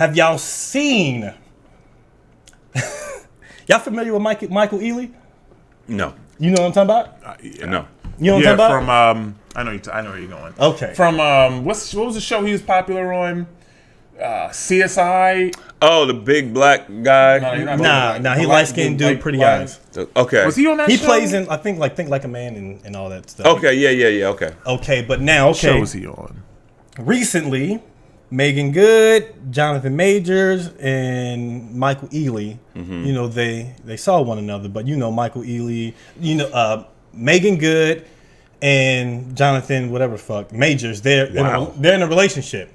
Have y'all seen? Y'all familiar with Michael Ealy? No. You know what I'm talking about? Yeah. No. You know what I'm talking about? From I know where you're going. Okay. From what was the show he was popular on? CSI. Oh, the big black guy. Nah, he light skinned dude, pretty eyes. Okay. Was he on that show? He plays in, I think like a man and all that stuff. Okay, yeah, okay. Okay, but now, What show was he on? Recently, Megan Good, Jonathan Majors, and Michael Ealy, you know, they saw one another, but you know Michael Ealy, you know, Megan Good and Jonathan whatever fuck Majors, they're in a relationship.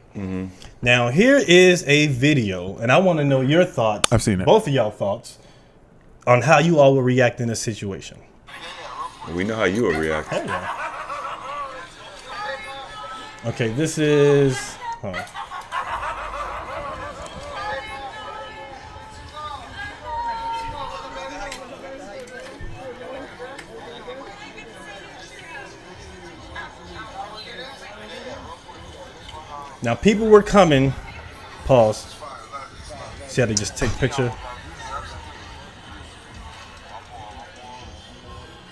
Now here is a video, and I want to know your thoughts. I've seen it. Both of y'all thoughts on how you all will react in this situation. We know how you would react. Hell yeah. Okay, this is. Now people were coming. Pause. See how they just take a picture.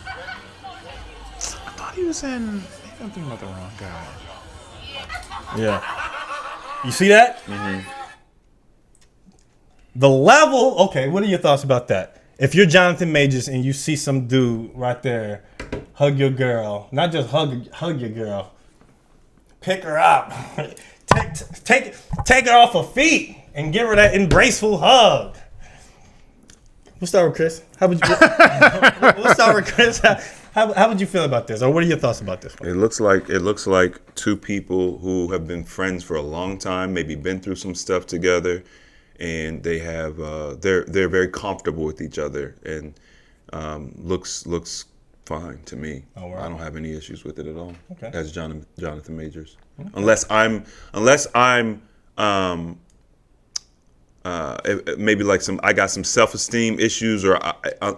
I thought he was in. Maybe I'm thinking about the wrong guy. Yeah. You see that? The level. Okay, what are your thoughts about that? If you're Jonathan Majors and you see some dude right there hug your girl, not just hug your girl, pick her up, take her off her feet and give her that embraceful hug. We'll start with Chris. How would you? We'll start with Chris. How would you feel about this, or what are your thoughts about this one? It looks like two people who have been friends for a long time, maybe been through some stuff together, and they have they're very comfortable with each other, and looks fine to me. Oh, wow. I don't have any issues with it at all. Okay. As Jonathan Majors, unless I'm maybe like I got some self-esteem issues or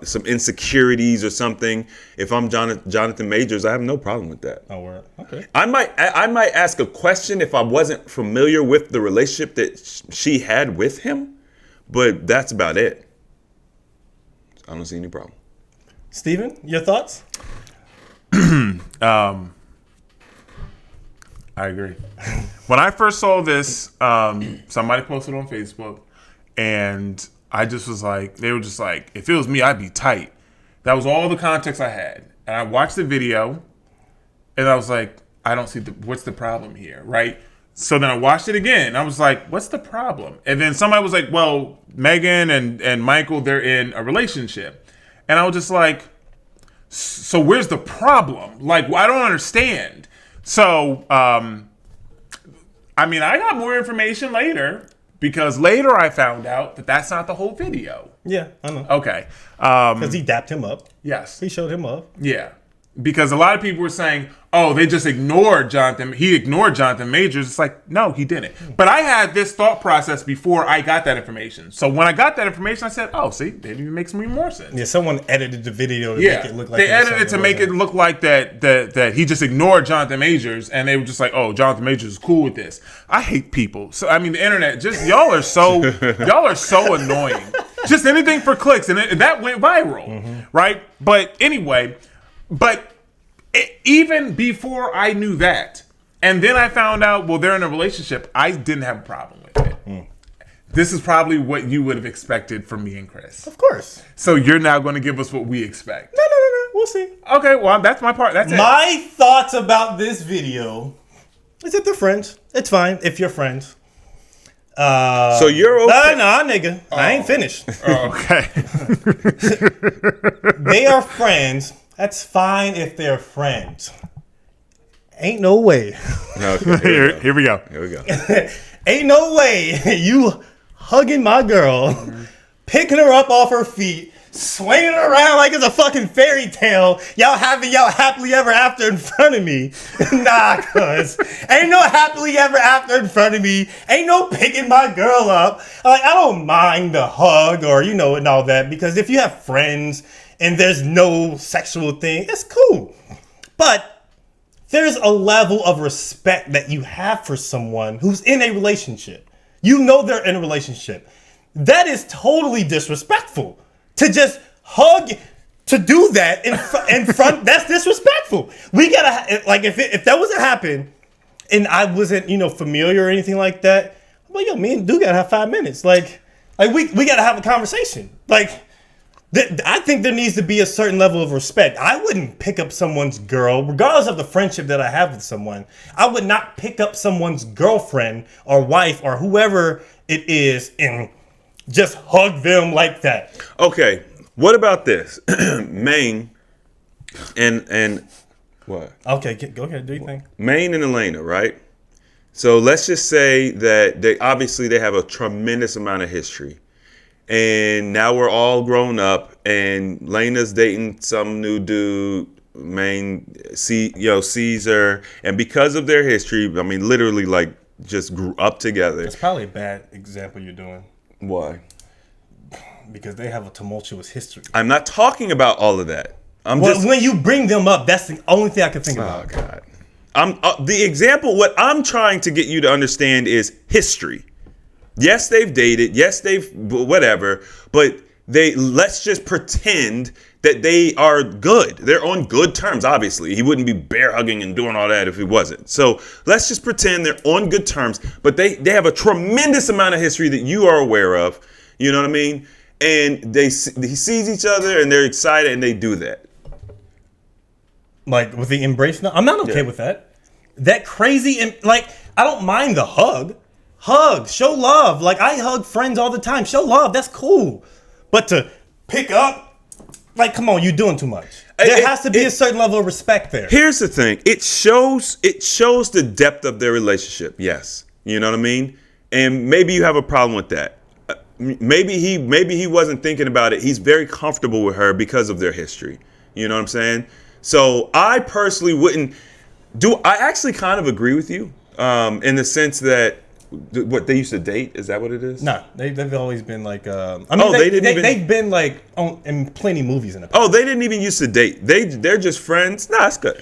some insecurities or something. If I'm Jonathan Majors, I have no problem with that. Oh, word. Okay. I might ask a question if I wasn't familiar with the relationship that she had with him, but that's about it. I don't see any problem. Steven, your thoughts? I agree. When I first saw this, somebody posted on Facebook, and I just was like, they were just like, if it was me, I'd be tight. That was all the context I had. And I watched the video, and I was like, I don't see what's the problem here, right? So then I watched it again. I was like, what's the problem? And then somebody was like, well, Megan and Michael, they're in a relationship. And I was just like, so where's the problem? Like, I don't understand. So, I mean, I got more information later because later I found out that that's not the whole video. Yeah, I know. Okay. Because he dapped him up. Yes. He showed him up. Yeah. Because a lot of people were saying, oh, they just ignored Jonathan. He ignored Jonathan Majors. It's like, no, he didn't. But I had this thought process before I got that information. So when I got that information, I said, oh, see, that even makes more sense. Yeah, someone edited the video to make it look like they edited it to make it look like that he just ignored Jonathan Majors, and they were just like, oh, Jonathan Majors is cool with this. I hate people. So I mean, the internet, just y'all are so annoying. Just anything for clicks, and that went viral, right? But anyway, even before I knew that, and then I found out, well, they're in a relationship, I didn't have a problem with it. This is probably what you would have expected from me and Chris. Of course. So you're now going to give us what we expect. No. We'll see. Okay, well, that's my part. That's it. My thoughts about this video is that they're friends. It's fine if you're friends. So you're okay? Nah, nigga. I ain't finished. Okay. They are friends. That's fine if they're friends. Ain't no way. Okay, Here we go. Here we go. Ain't no way you hugging my girl, picking her up off her feet, swinging her around like it's a fucking fairy tale. Y'all having y'all happily ever after in front of me. Nah, cuz. Ain't no happily ever after in front of me. Ain't no picking my girl up. Like, I don't mind the hug or, and all that, because if you have friends and there's no sexual thing, it's cool. But there's a level of respect that you have for someone who's in a relationship. You know they're in a relationship. That is totally disrespectful. To just hug, to do that in front, that's disrespectful. We gotta, like, if that wasn't happen, and I wasn't, familiar or anything like that, I'm like, yo, me and dude gotta have 5 minutes. Like we gotta have a conversation. Like, I think there needs to be a certain level of respect. I wouldn't pick up someone's girl, regardless of the friendship that I have with someone. I would not pick up someone's girlfriend or wife or whoever it is and just hug them like that. Okay, what about this? Maine and what? Okay, go ahead. Do you think? Maine and Elena, right? So let's just say that they have a tremendous amount of history. And now we're all grown up, and Lena's dating some new dude. Maine, sees her, and because of their history, I mean, literally, like, just grew up together. It's probably a bad example you're doing. Why? Because they have a tumultuous history. I'm not talking about all of that. When you bring them up, that's the only thing I can think about. Oh God. The example. What I'm trying to get you to understand is history. Yes, they've dated. Yes, they've whatever. But let's just pretend that they are good. They're on good terms. Obviously, he wouldn't be bear hugging and doing all that if he wasn't. So let's just pretend they're on good terms. But they have a tremendous amount of history that you are aware of. You know what I mean? And he sees each other and they're excited and they do that. Like with the embrace? No, I'm not okay with that. That crazy, I don't mind the hug. Hug, show love. Like, I hug friends all the time. Show love, that's cool. But to pick up, like, come on, you're doing too much. There has to be a certain level of respect there. Here's the thing. It shows the depth of their relationship. Yes. You know what I mean? And maybe you have a problem with that. Maybe he wasn't thinking about it. He's very comfortable with her because of their history. You know what I'm saying? So I personally wouldn't I actually kind of agree with you in the sense that what they used to date, is that what it is? No, they've always been like. They've been like in plenty of movies in the past. Oh, they didn't even used to date. They're just friends. Nah, that's good.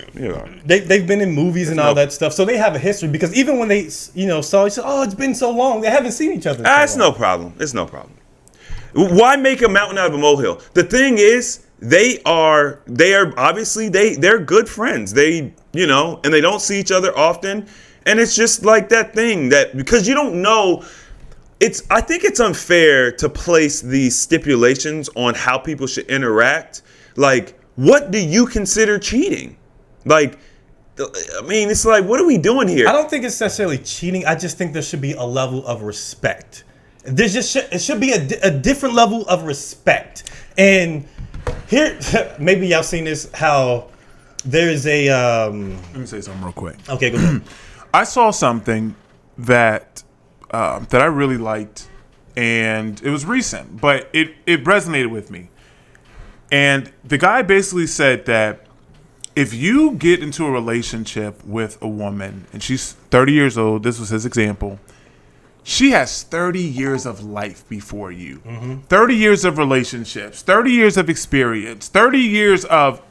They've been in movies and all that stuff, so they have a history. Because even when they saw each other, oh, it's been so long, they haven't seen each other. It's no problem. It's no problem. Why make a mountain out of a molehill? The thing is, they are obviously they're good friends. And they don't see each other often. And it's just like that thing that, because you don't know, I think it's unfair to place these stipulations on how people should interact. Like, what do you consider cheating? Like, I mean, it's like, what are we doing here? I don't think it's necessarily cheating. I just think there should be a level of respect. It should be a different level of respect. And here, maybe y'all seen this, how there's a... Let me say something real quick. Okay, go ahead. I saw something that I really liked, and it was recent, but it resonated with me. And the guy basically said that if you get into a relationship with a woman, and she's 30 years old, this was his example, she has 30 years of life before you. Mm-hmm. 30 years of relationships, 30 years of experience, 30 years of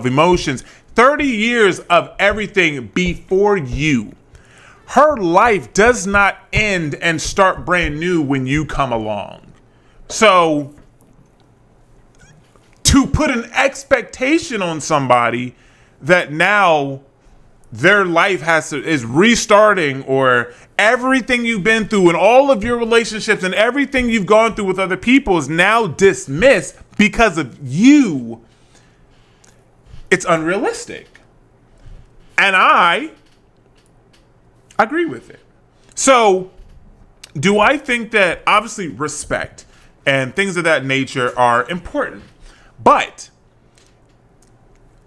emotions, 30 years of everything before you. Her life does not end and start brand new when you come along. So to put an expectation on somebody that now their life is restarting, or everything you've been through and all of your relationships and everything you've gone through with other people is now dismissed because of you, it's unrealistic. And I agree with it. So, do I think that obviously respect and things of that nature are important? But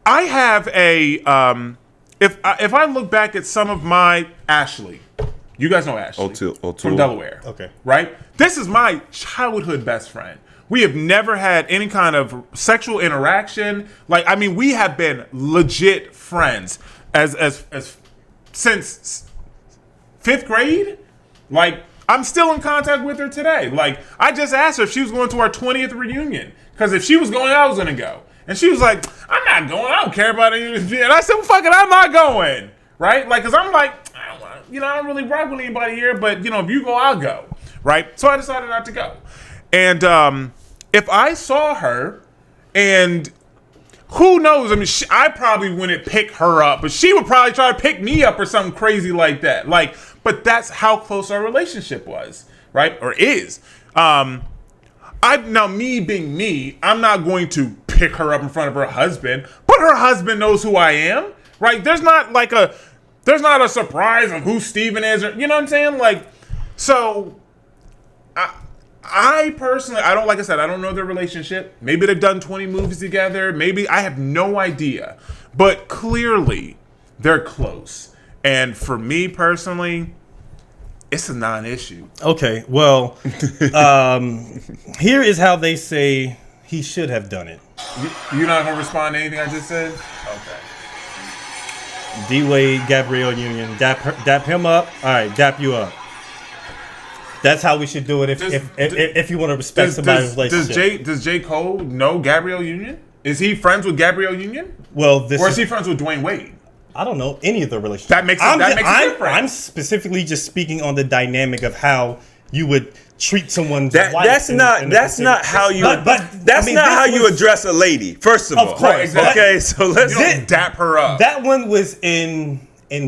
I have a if I look back at some of my Ashley, you guys know Ashley O'Toole. From Delaware, okay, right? This is my childhood best friend. We have never had any kind of sexual interaction. Like, I mean, we have been legit friends as since 5th grade. Like, I'm still in contact with her today. Like, I just asked her if she was going to our 20th reunion, because if she was going, I was going to go. And she was like, I'm not going. I don't care about it. And I said, well, fuck it, I'm not going. Right? Like, because I'm like, I don't want I don't really rock with anybody here, but if you go, I'll go, right? So I decided not to go. And if I saw her, and who knows? I mean, I probably wouldn't pick her up, but she would probably try to pick me up or something crazy like that. But that's how close our relationship was, right? Or is. Now, me being me, I'm not going to pick her up in front of her husband, but her husband knows who I am, right? There's not a surprise of who Steven is, or you know what I'm saying? So I personally, like I said, I don't know their relationship. Maybe they've done 20 movies together. Maybe, I have no idea. But clearly, they're close. And for me personally, it's a non-issue. Okay, well, here is how they say he should have done it. You're not going to respond to anything I just said? Okay. D-Wade, Gabrielle Union, dap him up. All right, dap you up. That's how we should do it if you want to respect somebody's relationship. Does J. Cole know Gabrielle Union? Is he friends with Gabrielle Union? Well, or is he friends with Dwayne Wade? I don't know any of the relationships. That makes it different. I'm specifically just speaking on the dynamic of how you would treat someone's wife. That's not how you address a lady. First of all, of course. Exactly. Okay, so let's dap her up. That one was in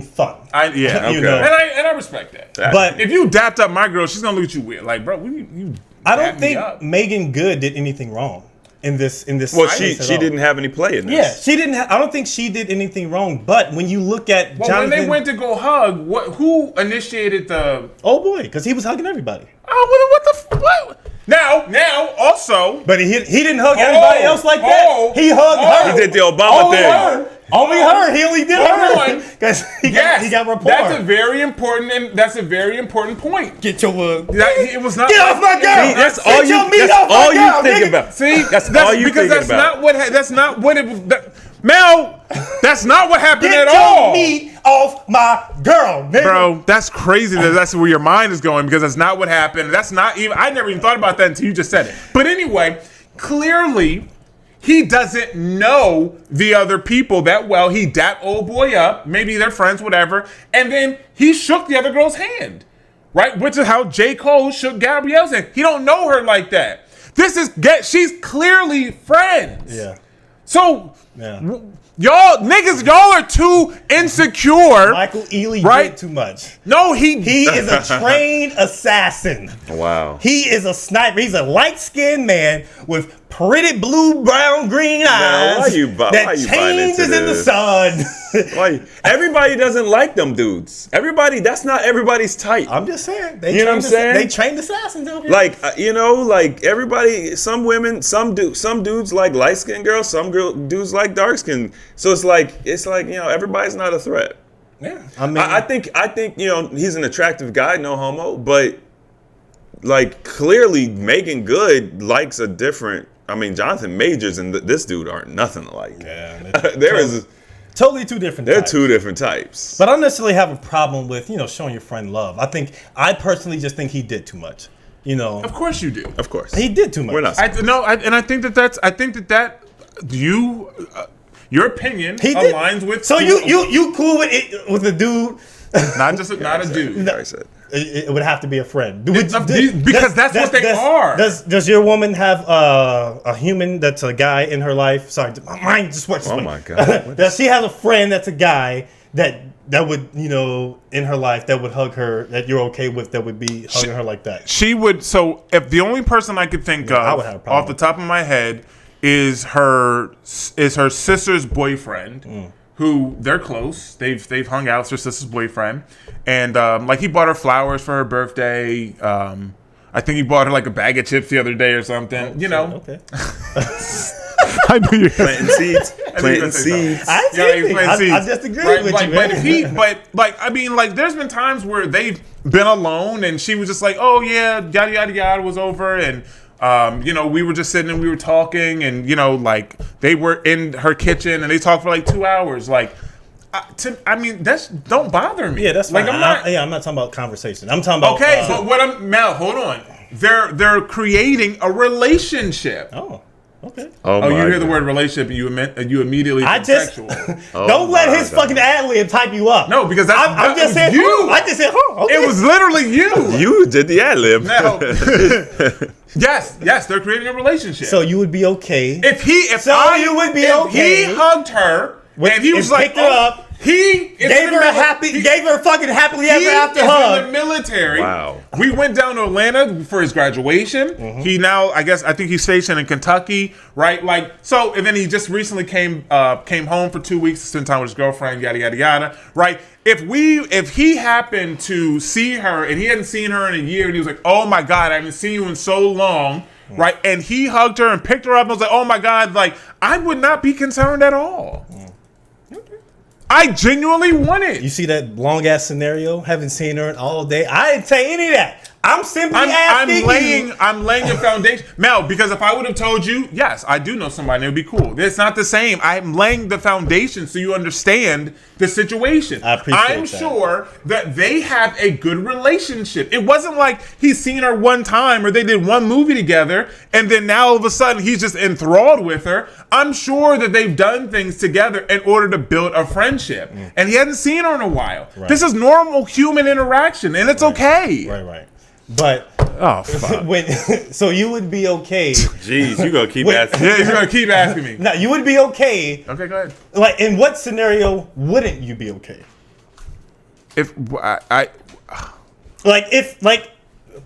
fun. Okay. And I respect that. But if you dapped up my girl, she's gonna look at you weird. Like, bro, you. I don't think Megan Good did anything wrong in this. Well, she didn't have any play in this. Yeah, she didn't. I don't think she did anything wrong. But when you look at Jonathan, when they went to go hug, who initiated the? Oh boy, because he was hugging everybody. Oh, what? Now, also. But he didn't hug everybody else like that. He hugged her. He did the Obama thing. Only her. He only did her. Because he got rapport. That's a very important point. Get your it was not. Get off my girl. See, that's all you think about. See, that's all you think about. That's not what it was. Mel, that's not what happened at Get your all. meat off my girl, nigga. Bro, that's crazy that's where your mind is going, because that's not what happened. That's not even, I never even thought about that until you just said it. But anyway, clearly, he doesn't know the other people that well. He dapped old boy up, maybe they're friends, whatever, and then he shook the other girl's hand, right? Which is how J. Cole shook Gabrielle's hand. He don't know her like that. She's clearly friends. Yeah. So, yeah. Y'all are too insecure. Michael Ealy did too much. No, he is a trained assassin. Wow. He is a sniper. He's a light-skinned man with pretty blue, brown, green eyes that changes in the sun. Everybody doesn't like them dudes. That's not everybody's type. I'm just saying. You know what I'm saying? They trained assassins out here. Everybody, some women, some dudes like light-skinned girls, some dudes like dark-skinned. So it's like everybody's not a threat. Yeah. I think he's an attractive guy, no homo, but clearly Megan Good likes a different. Jonathan Majors and this dude are nothing alike. Yeah, totally two different types. They're two different types. But I don't necessarily have a problem with, showing your friend love. I personally just think he did too much. Of course you do. Of course. He did too much. We're not. I think that your opinion aligns with. So you cool with the dude? Not a dude. No, it would have to be a friend. Because that's what they are. Does your woman have a human that's a guy in her life? Sorry, my mind just went. Oh my god! Does she have a friend that's a guy that would in her life that would hug her, that you're okay with, that would be hugging her like that? She would. So if the only person I could think of off the top of my head is her sister's boyfriend. Who they're close. They've hung out. It's her sister's boyfriend, and he bought her flowers for her birthday. I think he bought her a bag of chips the other day or something. Okay. I knew you planting seeds. Planting seeds. I just agree with you, man. There's been times where they've been alone, and she was just like, "Oh yeah, yada yada yada," was over, and. We were just sitting and we were talking, and they were in her kitchen and they talked for 2 hours. Don't bother me. Yeah, that's fine. I'm not talking about conversation. I'm talking about. Okay, but Mel, hold on. They're creating a relationship. Oh, Okay. Oh, you my hear the God. word relationship and you immediately I think just sexual. don't let my his God. fucking ad lib type you up. No, because I'm just saying. you. I just said, okay. It was literally you. You did the ad lib. Now, yes, they're creating a relationship. So you would be okay. if you would be okay he hugged her and he was and like, picked her up, gave gave her a fucking happily ever after in hug. the military. Wow. We went down to Atlanta for his graduation. Mm-hmm. He now, I think he's stationed in Kentucky, right? Like, so, and then he just recently came home for 2 weeks to spend time with his girlfriend, yada yada yada, right? If he happened to see her and he hadn't seen her in a year, and he was like, "Oh my God, I haven't seen you in so long," right? And he hugged her and picked her up and was like, "Oh my God," like I would not be concerned at all. I genuinely want it. You see that long ass scenario? Haven't seen her all day. I didn't say any of that. I'm simply asking you. I'm laying a foundation, Mel. Because if I would have told you, yes, I do know somebody, it would be cool. It's not the same. I'm laying the foundation so you understand the situation. I appreciate I'm that. sure that they have a good relationship. It wasn't like he's seen her one time or they did one movie together and then now all of a sudden he's just enthralled with her. I'm sure that they've done things together in order to build a friendship, and he hasn't seen her in a while. Right. This is normal human interaction, and it's okay. Right. But Oh, fuck. so you would be okay. Jeez, you gonna keep Wait. asking. Yeah, you're gonna keep asking me. Now you would be okay. Okay, go ahead. Like, in what scenario wouldn't you be okay? If I Like, if like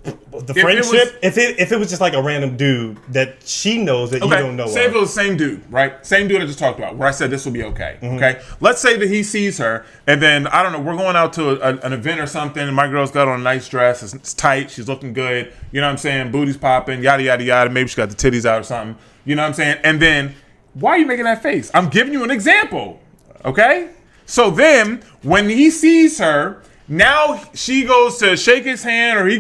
the it friendship, if it was just like a random dude that she knows that you don't know. say if of. it was the same dude, right? Same dude I just talked about, where I said this will be okay. Okay, let's say that he sees her, and then I don't know, we're going out to an event or something, and my girl's got on a nice dress, it's tight, she's looking good, you know what I'm saying? Booty's popping, yada yada yada. Maybe she got the titties out or something, you know what I'm saying? And then, why are you making that face? I'm giving you an example, okay? So then, when he sees her. Now she goes to shake his hand, or he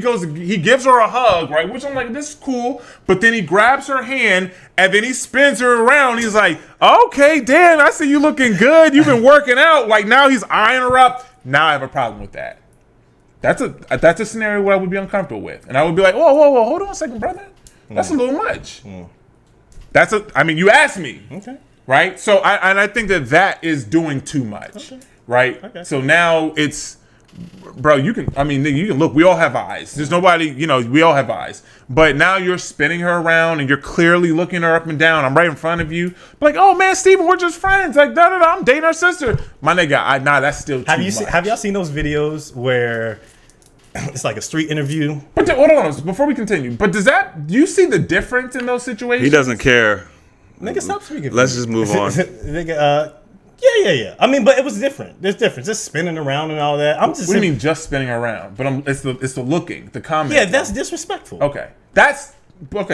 gives her a hug, right? Which I'm like, this is cool. But then he grabs her hand and then he spins her around. He's like, okay, Dan, I see you looking good. You've been working out. Like now he's eyeing her up. Now I have a problem with that. That's a scenario where I would be uncomfortable with, and I would be like, whoa, hold on a second, brother. That's a little much. You asked me, Okay. right? So I think that is doing too much, right? Okay. So now it's. Bro, you can look, we all have eyes. There's nobody, we all have eyes. But now you're spinning her around and you're clearly looking her up and down. I'm right in front of you. Like, oh man, Steven, we're just friends. Like, I'm dating her sister. My nigga, that's still too much. Have y'all seen those videos where it's like a street interview? But hold on, before we continue. But do you see the difference in those situations? He doesn't care. Nigga, stop speaking. Let's just move on. Nigga, yeah. I mean, but it was different. There's difference. Just spinning around and all that. I'm just. What do you mean just spinning around? But it's the looking, the comment. Yeah, that's disrespectful. Okay.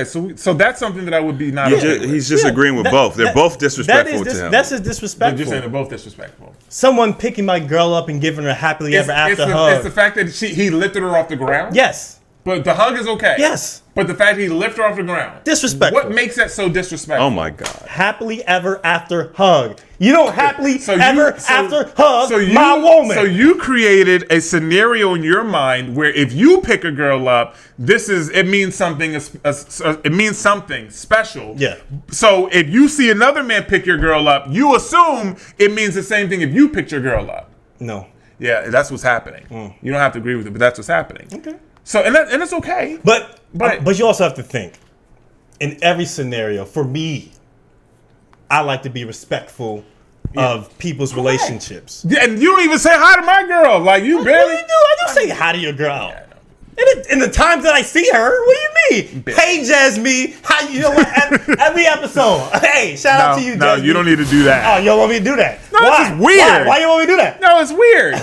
So that's something that I would be not. Okay with. He's just agreeing with both. They're both disrespectful to him. That's just You're disrespectful. saying they're both disrespectful. Someone picking my girl up and giving her a happily ever after hug. It's the fact that he lifted her off the ground. Yes. But the hug is okay. Yes. But the fact he lifted her off the ground. Disrespectful. What makes that so disrespectful? Oh my God. Happily ever after hug. You don't happily after hug my woman. So you created a scenario in your mind where if you pick a girl up, it means something. It means something special. Yeah. So if you see another man pick your girl up, you assume it means the same thing if you picked your girl up. No. Yeah, that's what's happening. You don't have to agree with it, but that's what's happening. Okay. So and it's okay. But But- you also have to think, in every scenario, for me, I like to be respectful of people's relationships. Yeah, and you don't even say hi to my girl. Like you barely. What do you do? I don't say hi to your girl. In the times that I see her, what do you mean? Hey, Jasmine, how you know what? Every episode. Hey, shout out to you, Jasmine. No, you don't need to do that. Oh, you don't want me to do that? No, Why? this is weird. Why you want me to do that? No, it's weird.